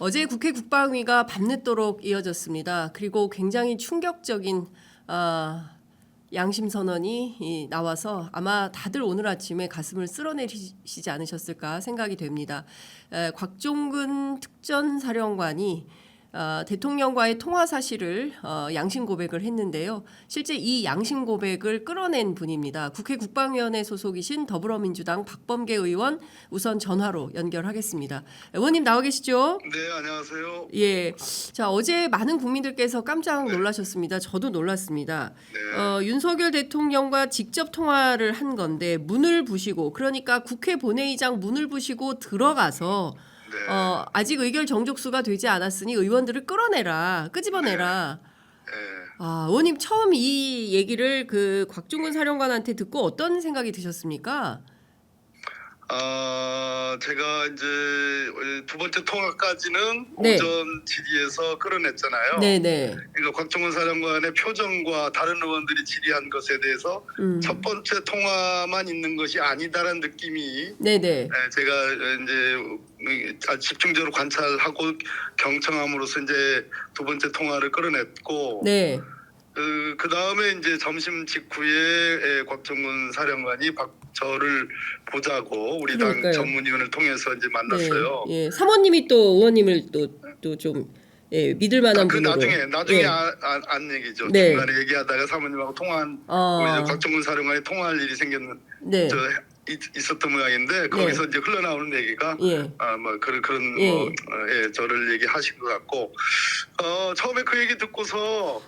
어제 국회 국방위가 밤늦도록 이어졌습니다. 그리고 굉장히 충격적인 양심 선언이 나와서 아마 다들 오늘 아침에 가슴을 쓸어내리시지 않으셨을까 생각이 됩니다. 곽종근 특전사령관이 대통령과의 통화 사실을 양심 고백을 했는데요. 실제 이 양심 고백을 끌어낸 분입니다. 국회 국방위원회 소속이신 더불어민주당 박범계 의원 우선 전화로 연결하겠습니다. 의원님 나와 계시죠? 네, 안녕하세요. 예. 자, 어제 많은 국민들께서 깜짝 놀라셨습니다. 저도 놀랐습니다. 네. 윤석열 대통령과 직접 통화를 한 건데 문을 부시고, 그러니까 국회 본회의장 문을 부시고 들어가서 네. 아직 의결 정족수가 되지 않았으니 의원들을 끌어내라, 끄집어내라. 네. 의원님 처음 이 얘기를 그 곽종근 사령관한테 듣고 어떤 생각이 드셨습니까? 제가 이제 두 번째 통화까지는 네. 오전 질의에서 끌어냈잖아요. 네네. 그러니까 곽종근 사령관의 표정과 다른 의원들이 질의한 것에 대해서 첫 번째 통화만 있는 것이 아니다라는 느낌이 네네. 제가 이제 집중적으로 관찰하고 경청함으로써 이제 두 번째 통화를 끌어냈고, 네. 그 다음에 이제 점심 직후에 곽종근 사령관이 저를 보자고 우리 당 그러니까요. 전문위원을 통해서 이제 만났어요. 네. 예. 사모님이 또 의원님을 또 좀 믿을 만한 그 분으로. 나중에 예. 안 얘기죠. 네. 중간에 얘기하다가 사모님하고 우리 곽종근 사령관이 통화할 일이 네. 있었던 모양인데 거기서 이제 흘러나오는 얘기가 예. 뭐 그런 예. 저를 얘기하신 것 같고, 처음에 그 얘기 듣고서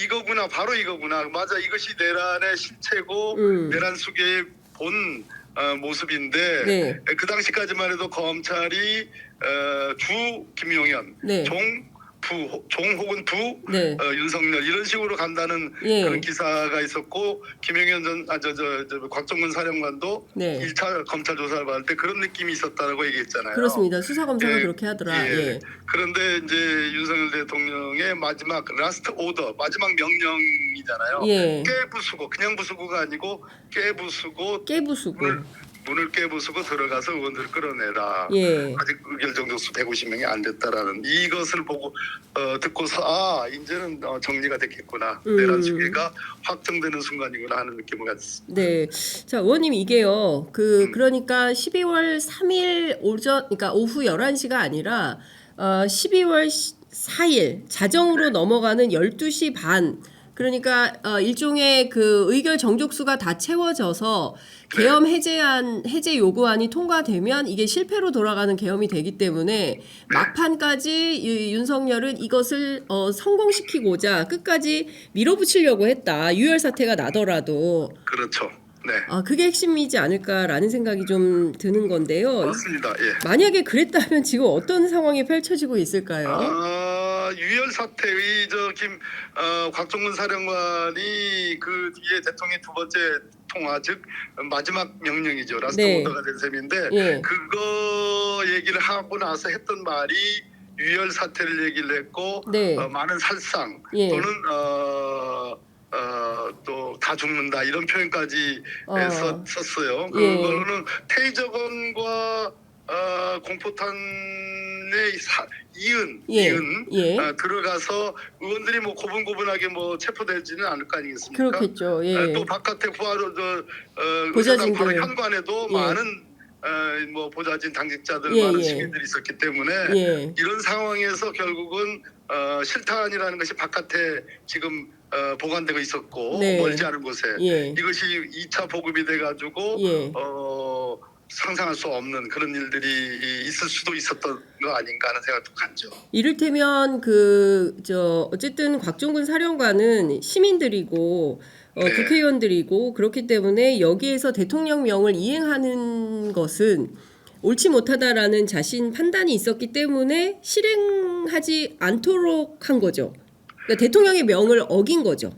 이거구나, 바로 이거구나, 맞아, 이것이 내란의 실체고 내란 속의 본 모습인데, 네. 그 당시까지만 해도 검찰이 주 김용현, 네. 종 혹은 부 네. 윤석열 이런 식으로 간다는 예. 그런 기사가 있었고, 김용현 곽종근 사령관도 네. 1차 검찰 조사를 받을 때 그런 느낌이 있었다라고 얘기했잖아요. 그렇습니다. 수사 검사가 예. 그렇게 하더라. 예. 그런데 이제 윤석열 대통령의 마지막 라스트 오더, 마지막 명령이잖아요. 예. 깨부수고, 그냥 부수고가 아니고 깨부수고 문을 깨부수고 들어가서 의원들을 끌어내라. 예. 아직 의결 정족수 150명이 안 됐다라는 이것을 보고 듣고서 이제는 정리가 됐겠구나. 내란 수계가 확정되는 순간이구나 하는 느낌을 가졌습니다. 네. 자, 의원님 이게요. 그러니까 12월 3일 그러니까 오후 11시가 아니라 12월 4일 자정으로 넘어가는 12시 반. 그러니까 일종의 그 의결 정족수가 다 채워져서 계엄 해제 요구안이 통과되면 이게 실패로 돌아가는 계엄이 되기 때문에 막판까지 윤석열은 이것을 성공시키고자 끝까지 밀어붙이려고 했다. 유혈 사태가 나더라도. 그렇죠. 네. 그게 핵심이지 않을까라는 생각이 좀 드는 건데요. 맞습니다. 예. 만약에 그랬다면 지금 어떤 상황이 펼쳐지고 있을까요? 유혈 사태의 곽종근 사령관이 그 뒤에 대통령의 두 번째 통화, 즉 마지막 명령이죠. 라스트 오더가 된 셈인데, 예. 그거 얘기를 하고 나서 했던 말이 유혈 사태를 얘기를 했고, 네. 많은 살상 예. 또는 또 다 죽는다 이런 표현까지 썼어요. 그거는 테이저건과 공포탄의 이은 들어가서 의원들이 뭐 고분고분하게 뭐 체포되지는 않을 거 아니겠습니까? 그렇겠죠. 예. 또 바깥에 보좌진들 바로 현관에도 많은 뭐 보좌진 당직자들 많은 시민들이 있었기 때문에 이런 상황에서 결국은 실탄이라는 것이 바깥에 지금 보관되고 있었고 멀지 않은 곳에 이것이 2차 보급이 돼가지고 상상할 수 없는 그런 일들이 있을 수도 있었던 거 아닌가 하는 생각도 갖죠. 이를테면 어쨌든 곽종근 사령관은 시민들이고 국회의원들이고 그렇기 때문에 여기에서 대통령령을 이행하는 것은 옳지 못하다라는 자신 판단이 있었기 때문에 실행하지 않도록 한 거죠. 그러니까 대통령의 명을 어긴 거죠.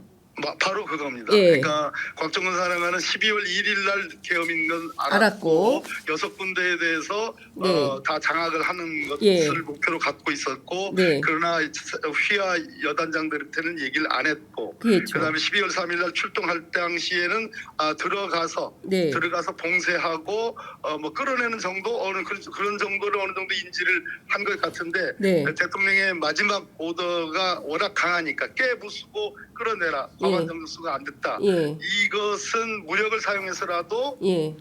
바로 그겁니다. 예. 그러니까 곽정근 사령관은 12월 1일 날 계엄인 건 알았고 6군데에 대해서 네. 다 장악을 하는 것을 예. 목표로 갖고 있었고 네. 그러나 휘하 여단장들한테는 얘기를 안 했고 그렇죠. 그다음에 12월 3일 날 출동할 당시에는 들어가서 네. 봉쇄하고 뭐 끌어내는 정도 그런 정도를 어느 정도 인지를 한 것 같은데 네. 대통령의 마지막 오더가 워낙 강하니까 깨부수고 끌어내라. 법안 정수가 안 됐다. 예. 이것은 무력을 사용해서라도 예.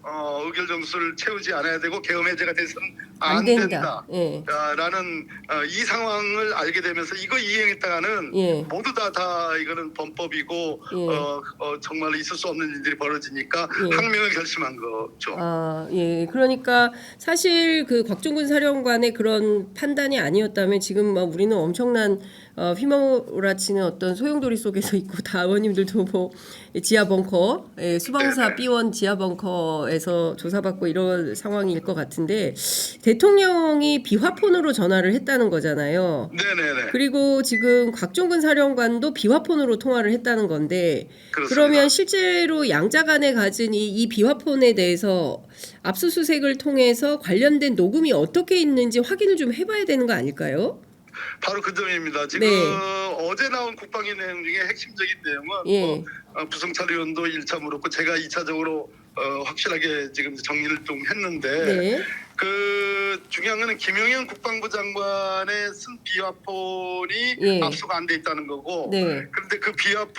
의결 정수를 채우지 않아야 되고 계엄 해제가 돼서는 안 안 된다. 된다. 예. 라는 이 상황을 알게 되면서 이거 이행했다가는 예. 모두 다 이거는 범법이고 예. 정말 있을 수 없는 일들이 벌어지니까 예. 항명을 결심한 거죠. 예. 그러니까 사실 그 곽종근 사령관의 그런 판단이 아니었다면 지금 막 우리는 엄청난 휘몰아치는 어떤 소용돌이 속에서 있고 다 의원님들도 뭐 지하 벙커, 수방사 B1 지하 벙커에서 조사받고 이런 상황일 것 같은데 대통령이 비화폰으로 전화를 했다는 거잖아요. 네네네. 그리고 지금 곽종근 사령관도 비화폰으로 통화를 했다는 건데 그렇습니다. 그러면 실제로 양자 간에 가진 이 비화폰에 대해서 압수수색을 통해서 관련된 녹음이 어떻게 있는지 확인을 좀 해봐야 되는 거 아닐까요? 바로 그 점입니다. 지금 네. 어제 나온 국방위 내용 중에 핵심적인 내용은 예. 부성철 의원도 1차 물었고 제가 2차적으로 확실하게 지금 정리를 좀 했는데 네. 그 중요한 거는 김용현 국방부 장관의 쓴 비화폰이 예. 압수가 안 돼 있다는 거고 네. 그런데 그 비화폰의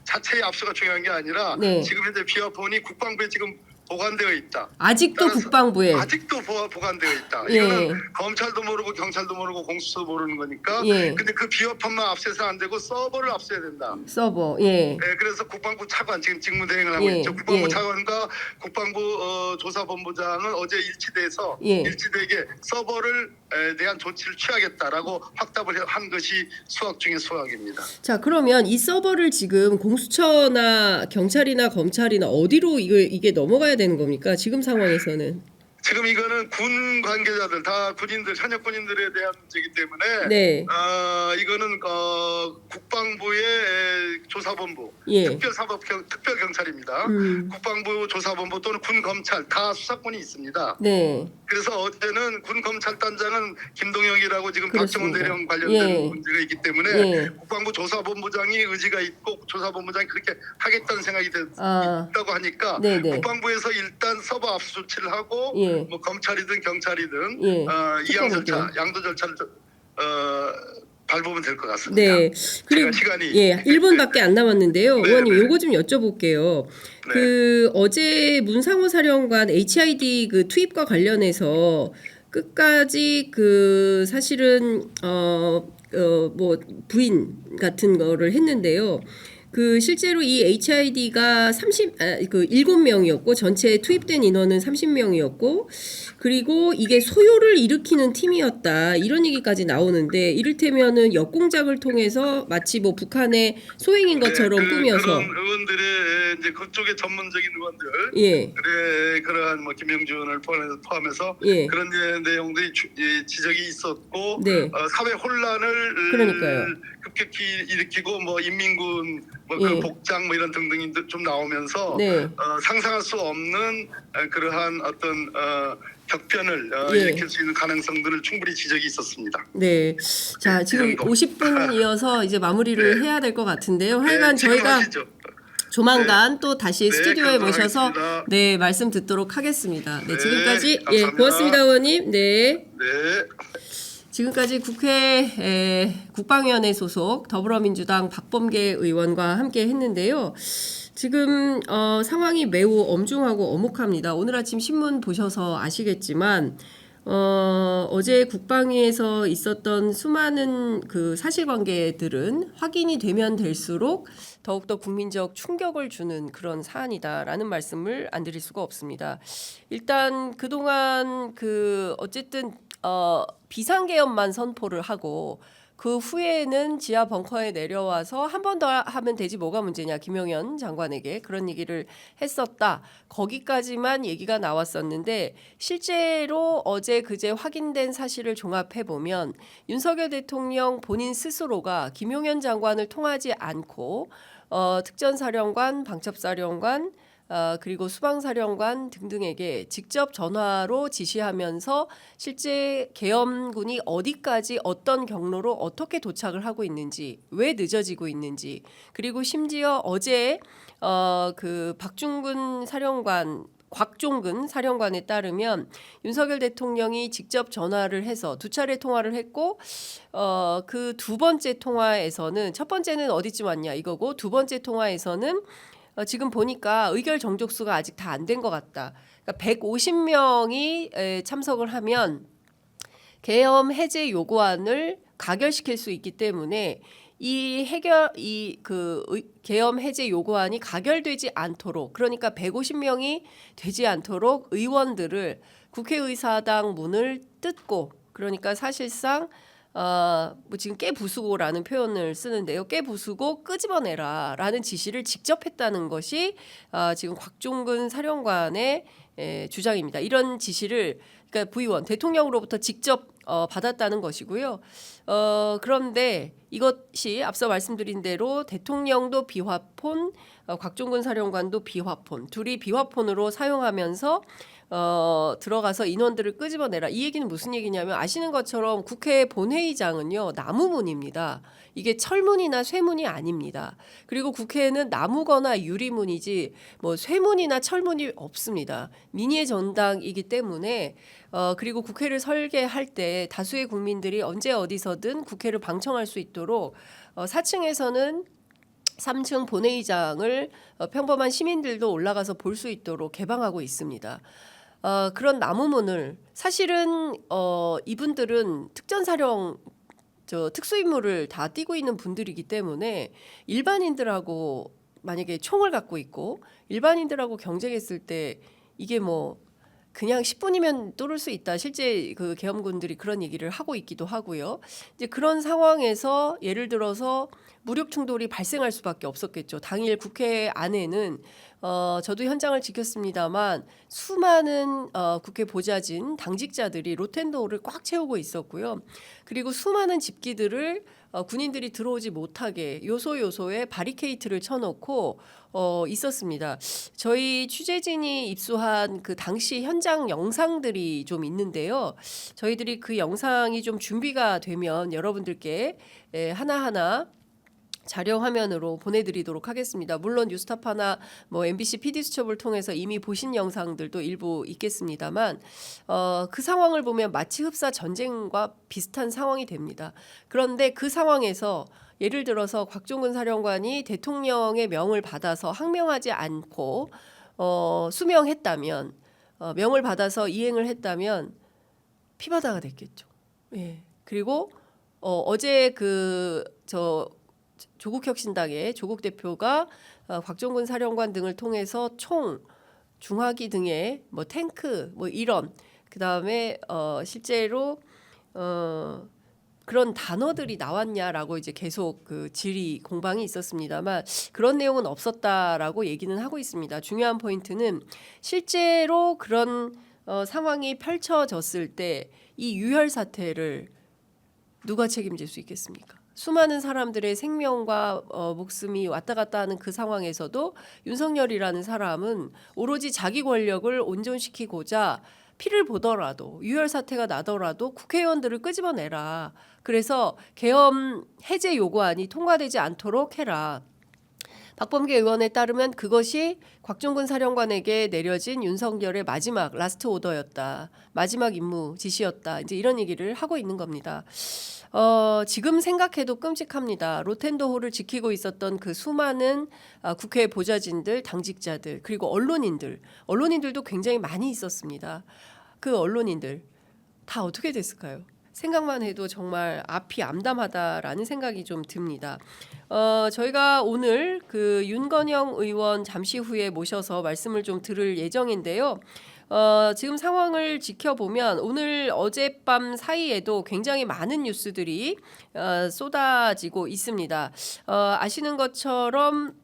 자체의 압수가 중요한 게 아니라 네. 지금 현재 비화폰이 국방부에 지금 보관되어 있다. 아직도 따라서 국방부에. 아직도 보관되어 있다. 예. 이거는 검찰도 모르고 경찰도 모르고 공수처도 모르는 거니까. 예. 근데 그 비화폰만 압수해서 안 되고 서버를 압수해야 된다. 서버. 예. 그래서 국방부 차관 지금 직무 대행을 하고 예. 있죠. 국방부 예. 차관과 국방부 조사본부장은 어제 일치돼서 예. 일치되게 서버를 대한 조치를 취하겠다라고 확답을 한 것이 수학 중의 수학입니다. 자, 그러면 이 서버를 지금 공수처나 경찰이나 검찰이나 어디로 이게 넘어가야 되는 겁니까? 지금 상황에서는. 지금 이거는 군 관계자들 다 군인들 현역 군인들에 대한 문제이기 때문에 네. 이거는 국방부의 조사본부 예. 특별경찰입니다. 국방부 조사본부 또는 군 검찰 다 수사권이 있습니다. 네. 그래서 어제는 군 검찰단장은 김동영이라고 지금 박정훈 그렇습니다. 대령 관련된 예. 문제가 있기 때문에 예. 국방부 조사본부장이 의지가 있고 조사본부장이 그렇게 하겠다는 생각이 있다고 하니까 네네. 국방부에서 일단 서버 압수 조치를 하고 예. 뭐 검찰이든 경찰이든 예. 이양 절차, 특검이든. 양도 절차를 밟으면 될 것 같습니다. 네. 그리고 시간이 1분밖에 안 남았는데요. 네, 의원님 네. 요거 좀 여쭤볼게요. 네. 그 어제 문상호 사령관 HID 그 투입과 관련해서 끝까지 그 사실은 뭐 부인 같은 거를 했는데요. 그 실제로 이 HID가 7명이었고 전체 투입된 인원은 30명이었고 그리고 이게 소요를 일으키는 팀이었다 이런 얘기까지 나오는데 이를테면은 역공작을 통해서 마치 뭐 북한의 소행인 것처럼 꾸며서 그런 의원들의 이제 그쪽의 전문적인 의원들 예. 그러한 뭐 김영준을 포함해서 예. 그런 내용들이 지적이 있었고 네. 사회 혼란을 그러니까요. 급격히 일으키고 뭐 인민군 뭐 예. 그 복장 뭐 이런 등등이 좀 나오면서 네. 상상할 수 없는 그러한 어떤 격변을 예. 일으킬 수 있는 가능성들을 충분히 지적이 있었습니다. 네. 자, 지금 정도. 50분이어서 이제 마무리를 해야 될 것 같은데요. 하여간 지금 저희가 하시죠. 조만간 또 다시 스튜디오에 모셔서 감사하겠습니다. 말씀 듣도록 하겠습니다. 네, 네, 지금까지 감사합니다. 고맙습니다, 의원님. 네. 네. 지금까지 국회 국방위원회 소속 더불어민주당 박범계 의원과 함께 했는데요. 지금 상황이 매우 엄중하고 엄혹합니다. 오늘 아침 신문 보셔서 아시겠지만 어제 국방위에서 있었던 수많은 그 사실관계들은 확인이 되면 될수록 더욱더 국민적 충격을 주는 그런 사안이다라는 말씀을 안 드릴 수가 없습니다. 일단 그동안 어쨌든 비상계엄만 선포를 하고 그 후에는 지하 벙커에 내려와서 한 번 더 하면 되지 뭐가 문제냐 김용현 장관에게 그런 얘기를 했었다. 거기까지만 얘기가 나왔었는데 실제로 어제 그제 확인된 사실을 종합해 보면 윤석열 대통령 본인 스스로가 김용현 장관을 통하지 않고 특전사령관, 방첩사령관 그리고 수방사령관 등등에게 직접 전화로 지시하면서 실제 계엄군이 어디까지 어떤 경로로 어떻게 도착을 하고 있는지, 왜 늦어지고 있는지, 그리고 심지어 어제 그 곽종근 사령관에 따르면 윤석열 대통령이 직접 전화를 해서 두 차례 통화를 했고 그 두 번째 통화에서는 첫 번째는 어디쯤 왔냐 이거고 두 번째 통화에서는 지금 보니까 의결 정족수가 아직 다 안 된 것 같다. 그러니까 150명이 참석을 하면 계엄 해제 요구안을 가결시킬 수 있기 때문에 계엄 해제 요구안이 가결되지 않도록 그러니까 150명이 되지 않도록 의원들을 국회의사당 문을 뜯고 그러니까 사실상 뭐 지금 깨부수고라는 표현을 쓰는데요. 깨부수고 끄집어내라라는 지시를 직접 했다는 것이 지금 곽종근 사령관의 주장입니다. 이런 지시를 그러니까 부의원 대통령으로부터 직접 받았다는 것이고요. 그런데 이것이 앞서 말씀드린 대로 대통령도 비화폰, 곽종근 사령관도 비화폰, 둘이 비화폰으로 사용하면서 들어가서 인원들을 끄집어내라. 이 얘기는 무슨 얘기냐면 아시는 것처럼 국회 본회의장은요 나무문입니다. 이게 철문이나 쇠문이 아닙니다. 그리고 국회에는 나무거나 유리문이지 뭐 쇠문이나 철문이 없습니다. 민의의 전당이기 때문에 그리고 국회를 설계할 때 다수의 국민들이 언제 어디서든 국회를 방청할 수 있도록 4층에서는 3층 본회의장을 평범한 시민들도 올라가서 볼 수 있도록 개방하고 있습니다. 그런 나무문을 사실은 이분들은 특수임무를 다 띠고 있는 분들이기 때문에 일반인들하고 만약에 총을 갖고 있고 일반인들하고 경쟁했을 때 이게 뭐 그냥 10분이면 뚫을 수 있다. 실제 그 계엄군들이 그런 얘기를 하고 있기도 하고요. 이제 그런 상황에서 예를 들어서 무력 충돌이 발생할 수밖에 없었겠죠. 당일 국회 안에는 저도 현장을 지켰습니다만 수많은 국회 보좌진 당직자들이 로텐도어를 꽉 채우고 있었고요. 그리고 수많은 집기들을 군인들이 들어오지 못하게 요소요소에 바리케이트를 쳐놓고 있었습니다. 저희 취재진이 입수한 그 당시 현장 영상들이 좀 있는데요. 저희들이 그 영상이 좀 준비가 되면 여러분들께 하나하나 자료 화면으로 보내드리도록 하겠습니다. 물론 뉴스타파나 뭐 MBC PD수첩을 통해서 이미 보신 영상들도 일부 있겠습니다만 그 상황을 보면 마치 흡사 전쟁과 비슷한 상황이 됩니다. 그런데 그 상황에서 예를 들어서 곽종근 사령관이 대통령의 명을 받아서 항명하지 않고 수명했다면 명을 받아서 이행을 했다면 피바다가 됐겠죠. 예. 그리고 어제 조국혁신당의 조국 대표가 곽종근 사령관 등을 통해서 총, 중화기 등의 뭐 탱크 뭐 이런 그다음에 실제로 그런 단어들이 나왔냐라고 이제 계속 그 질의 공방이 있었습니다만 그런 내용은 없었다라고 얘기는 하고 있습니다. 중요한 포인트는 실제로 그런 상황이 펼쳐졌을 때 이 유혈 사태를 누가 책임질 수 있겠습니까? 수많은 사람들의 생명과 목숨이 왔다 갔다 하는 그 상황에서도 윤석열이라는 사람은 오로지 자기 권력을 온전시키고자 피를 보더라도 유혈 사태가 나더라도 국회의원들을 끄집어내라. 그래서 계엄 해제 요구안이 통과되지 않도록 해라. 박범계 의원에 따르면 그것이 곽종근 사령관에게 내려진 윤석열의 마지막 라스트 오더였다. 마지막 임무 지시였다. 이제 이런 얘기를 하고 있는 겁니다. 지금 생각해도 끔찍합니다. 로텐도호를 지키고 있었던 그 수많은 국회 보좌진들, 당직자들, 그리고 언론인들도 굉장히 많이 있었습니다. 그 언론인들 다 어떻게 됐을까요? 생각만 해도 정말 앞이 암담하다라는 생각이 좀 듭니다. 저희가 오늘 그 윤건영 의원 잠시 후에 모셔서 말씀을 좀 들을 예정인데요. 지금 상황을 지켜보면 오늘 어젯밤 사이에도 굉장히 많은 뉴스들이 쏟아지고 있습니다. 아시는 것처럼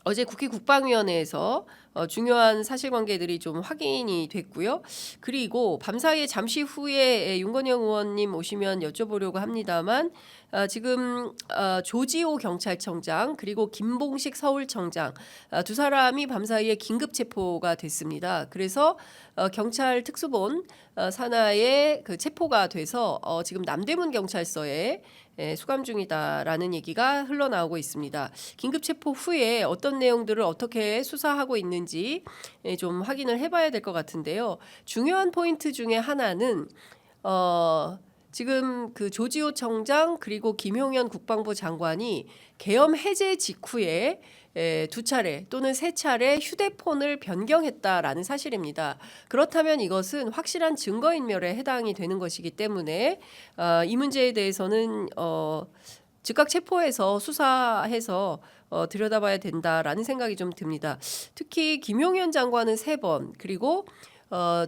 어제 국회 국방위원회에서 중요한 사실관계들이 좀 확인이 됐고요. 그리고 밤사이에 잠시 후에 윤건영 의원님 오시면 여쭤보려고 합니다만 지금 조지호 경찰청장 그리고 김봉식 서울청장 두 사람이 밤사이에 긴급 체포가 됐습니다. 그래서 경찰 특수본 산하에 그 체포가 돼서 지금 남대문 경찰서에 수감 중이다라는 얘기가 흘러나오고 있습니다. 긴급 체포 후에 어떤 내용들을 어떻게 수사하고 있는지 좀 확인을 해봐야 될 것 같은데요. 중요한 포인트 중에 하나는 지금 그 조지호 청장 그리고 김용현 국방부 장관이 계엄 해제 직후에 두 차례 또는 세 차례 휴대폰을 변경했다라는 사실입니다. 그렇다면 이것은 확실한 증거인멸에 해당이 되는 것이기 때문에 이 문제에 대해서는 즉각 체포해서 수사해서 들여다봐야 된다라는 생각이 좀 듭니다. 특히 김용현 장관은 3번 그리고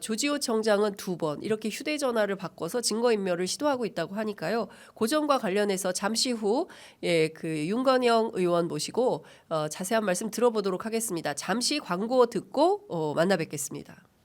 조지호 청장은 2번 이렇게 휴대전화를 바꿔서 증거인멸을 시도하고 있다고 하니까요. 그 점과 관련해서 잠시 후 그 윤건영 의원 모시고 자세한 말씀 들어보도록 하겠습니다. 잠시 광고 듣고 만나 뵙겠습니다.